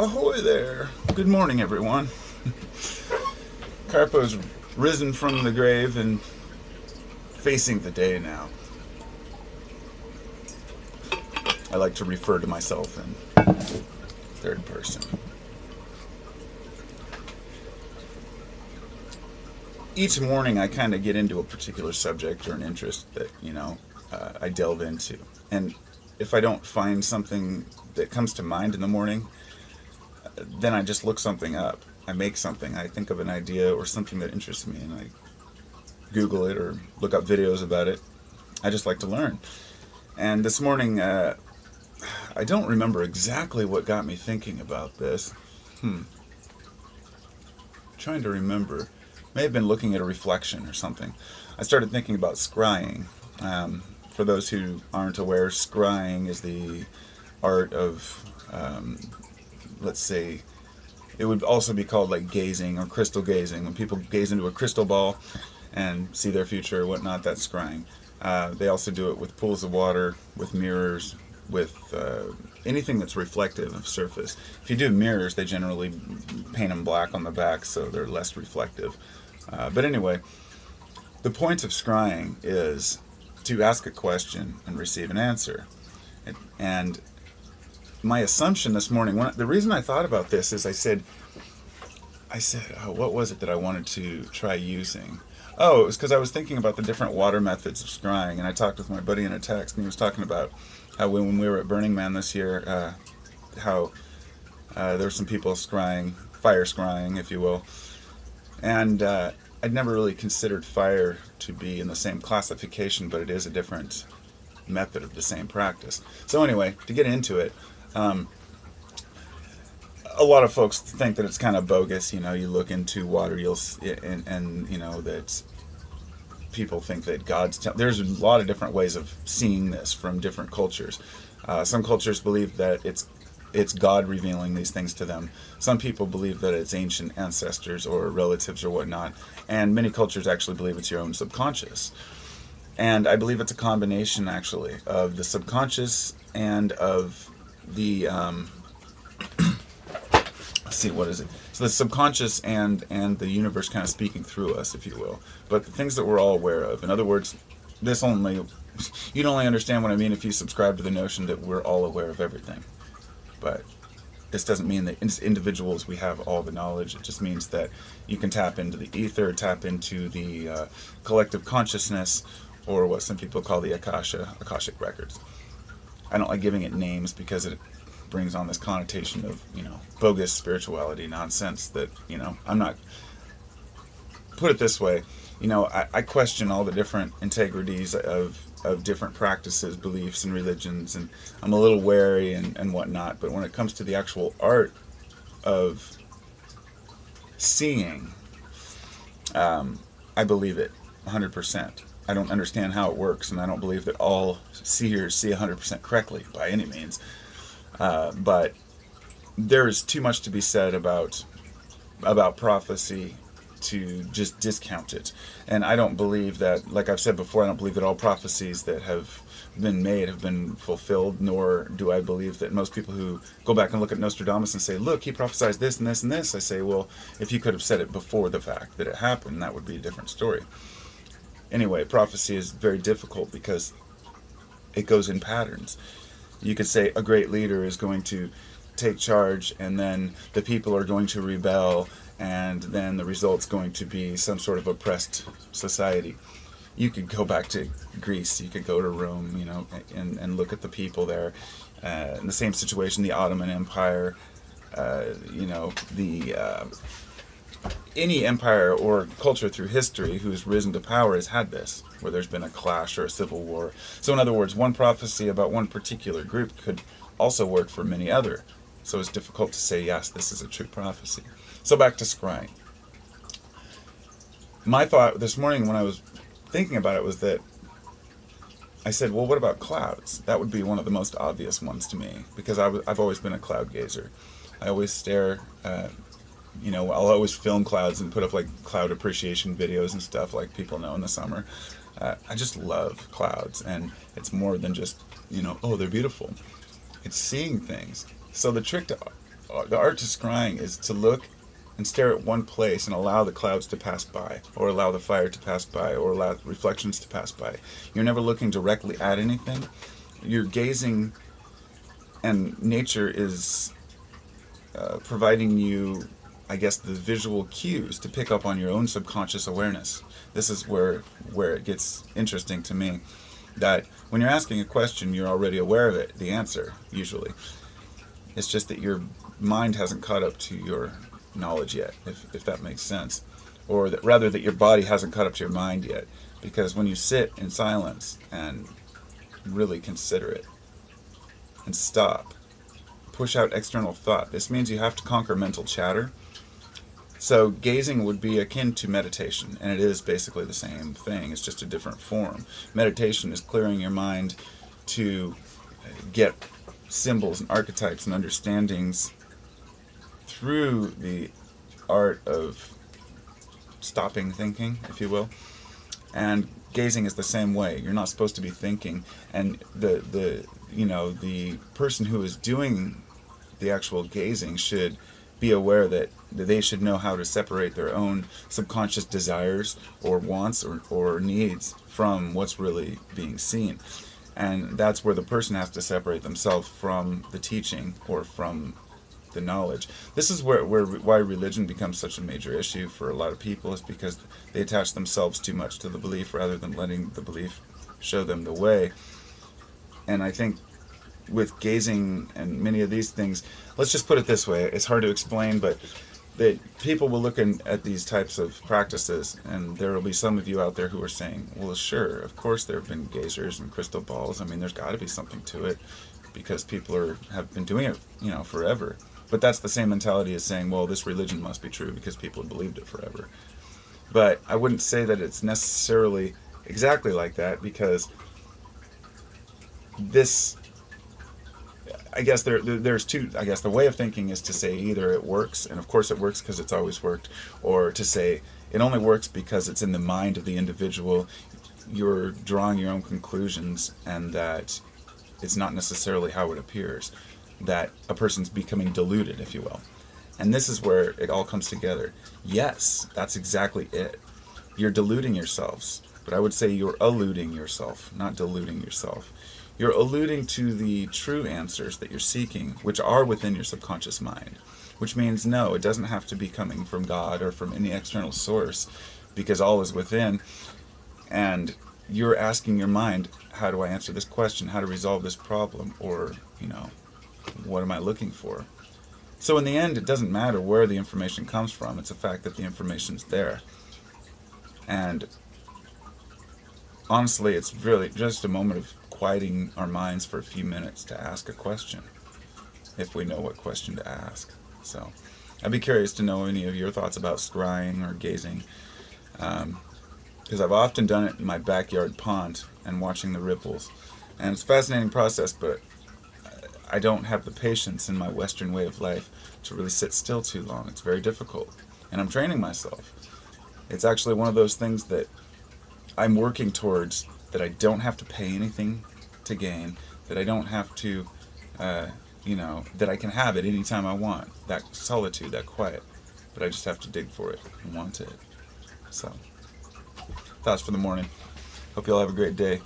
Ahoy there! Good morning, everyone. Carpo's risen from the grave and facing the day now. I like to refer to myself in third person. Each morning I kind of get into a particular subject or an interest that, I delve into. And if I don't find something that comes to mind in the morning, then I just look something up. I make something. I think of an idea or something that interests me, and I Google it or look up videos about it. I just like to learn. And this morning, I don't remember exactly what got me thinking about this. Trying to remember. May have been looking at a reflection or something. I started thinking about scrying. For those who aren't aware, scrying is the art of, let's say, it would also be called like gazing or crystal gazing. When people gaze into a crystal ball and see their future or whatnot, that's scrying. They also do it with pools of water, with mirrors, with anything that's reflective of surface. If you do mirrors, they generally paint them black on the back so they're less reflective. But anyway, the point of scrying is to ask a question and receive an answer. And my assumption this morning, the reason I thought about this is I said, what was it that I wanted to try using? Oh, it was because I was thinking about the different water methods of scrying, and I talked with my buddy in a text, and he was talking about how when we were at Burning Man this year, how there were some people scrying, fire scrying, if you will, and I'd never really considered fire to be in the same classification, but it is a different method of the same practice. So anyway, to get into it, a lot of folks think that it's kind of bogus. You look into water, and that people think that there's a lot of different ways of seeing this from different cultures. Some cultures believe that it's God revealing these things to them. Some people believe that it's ancient ancestors or relatives or whatnot. And many cultures actually believe it's your own subconscious. And I believe it's a combination, actually, of the subconscious and of the, let's see, what is it? So the subconscious and the universe kind of speaking through us, if you will. But the things that we're all aware of. In other words, you'd only understand what I mean if you subscribe to the notion that we're all aware of everything. But this doesn't mean that as individuals we have all the knowledge. It just means that you can tap into the ether, tap into the collective consciousness, or what some people call the Akashic records. I don't like giving it names because it brings on this connotation of, bogus spirituality nonsense that, I'm not... Put it this way, I question all the different integrities of different practices, beliefs, and religions, and I'm a little wary and whatnot, but when it comes to the actual art of seeing, I believe it 100%. I don't understand how it works, and I don't believe that all seers see 100% correctly by any means, but there is too much to be said about prophecy to just discount it. And I don't believe that, like I've said before, I don't believe that all prophecies that have been made have been fulfilled, nor do I believe that most people who go back and look at Nostradamus and say, look, he prophesied this and this and this, I say, well, if you could have said it before the fact that it happened, that would be a different story. Anyway, prophecy is very difficult because it goes in patterns. You could say a great leader is going to take charge, and then the people are going to rebel, and then the result's going to be some sort of oppressed society. You could go back to Greece, you could go to Rome, and look at the people there. In the same situation, the Ottoman Empire, any empire or culture through history who's risen to power has had this, where there's been a clash or a civil war. So in other words, one prophecy about one particular group could also work for many other. So it's difficult to say, yes, this is a true prophecy. So back to scrying. My thought this morning when I was thinking about it was that I said, well, what about clouds? That would be one of the most obvious ones to me, because I've always been a cloud gazer. I always stare, I'll always film clouds and put up like cloud appreciation videos and stuff like people know in the summer. I just love clouds, and it's more than just, oh, they're beautiful. It's seeing things. So the trick to the art to scrying is to look and stare at one place and allow the clouds to pass by, or allow the fire to pass by, or allow reflections to pass by. You're never looking directly at anything. You're gazing, and nature is providing you, I guess, the visual cues to pick up on your own subconscious awareness. This is where it gets interesting to me, that when you're asking a question, you're already aware of it, the answer, usually. It's just that your mind hasn't caught up to your knowledge yet, if that makes sense. Or that rather that your body hasn't caught up to your mind yet. Because when you sit in silence and really consider it, and stop, push out external thought, this means you have to conquer mental chatter. So gazing would be akin to meditation, and it is basically the same thing, it's just a different form. Meditation is clearing your mind to get symbols and archetypes and understandings through the art of stopping thinking, if you will. And gazing is the same way. You're not supposed to be thinking, and the person who is doing the actual gazing should be aware that they should know how to separate their own subconscious desires or wants or needs from what's really being seen. And that's where the person has to separate themselves from the teaching or from the knowledge. This is why religion becomes such a major issue for a lot of people, is because they attach themselves too much to the belief rather than letting the belief show them the way. And I think with gazing and many of these things, let's just put it this way, it's hard to explain, but that people will look at these types of practices, and there will be some of you out there who are saying, well, sure, of course there have been gazers and crystal balls. I mean, there's got to be something to it, because people have been doing it, forever. But that's the same mentality as saying, well, this religion must be true because people have believed it forever. But I wouldn't say that it's necessarily exactly like that, because this, I guess there's two. I guess the way of thinking is to say either it works, and of course it works because it's always worked, or to say it only works because it's in the mind of the individual. You're drawing your own conclusions, and that it's not necessarily how it appears. That a person's becoming deluded, if you will. And this is where it all comes together. Yes, that's exactly it. You're deluding yourselves, but I would say you're eluding yourself, not deluding yourself. You're alluding to the true answers that you're seeking, which are within your subconscious mind. Which means, no, it doesn't have to be coming from God or from any external source, because all is within. And you're asking your mind, how do I answer this question? How to resolve this problem? Or, what am I looking for? So in the end, it doesn't matter where the information comes from. It's the fact that the information's there. And honestly, it's really just a moment of quieting our minds for a few minutes to ask a question, if we know what question to ask. So I'd be curious to know any of your thoughts about scrying or gazing, because I've often done it in my backyard pond and watching the ripples. And it's a fascinating process, but I don't have the patience in my Western way of life to really sit still too long. It's very difficult. And I'm training myself. It's actually one of those things that I'm working towards, that I don't have to pay anything to gain, that I don't have to, that I can have it anytime I want. That solitude, that quiet. But I just have to dig for it and want it. So, thoughts for the morning. Hope you all have a great day.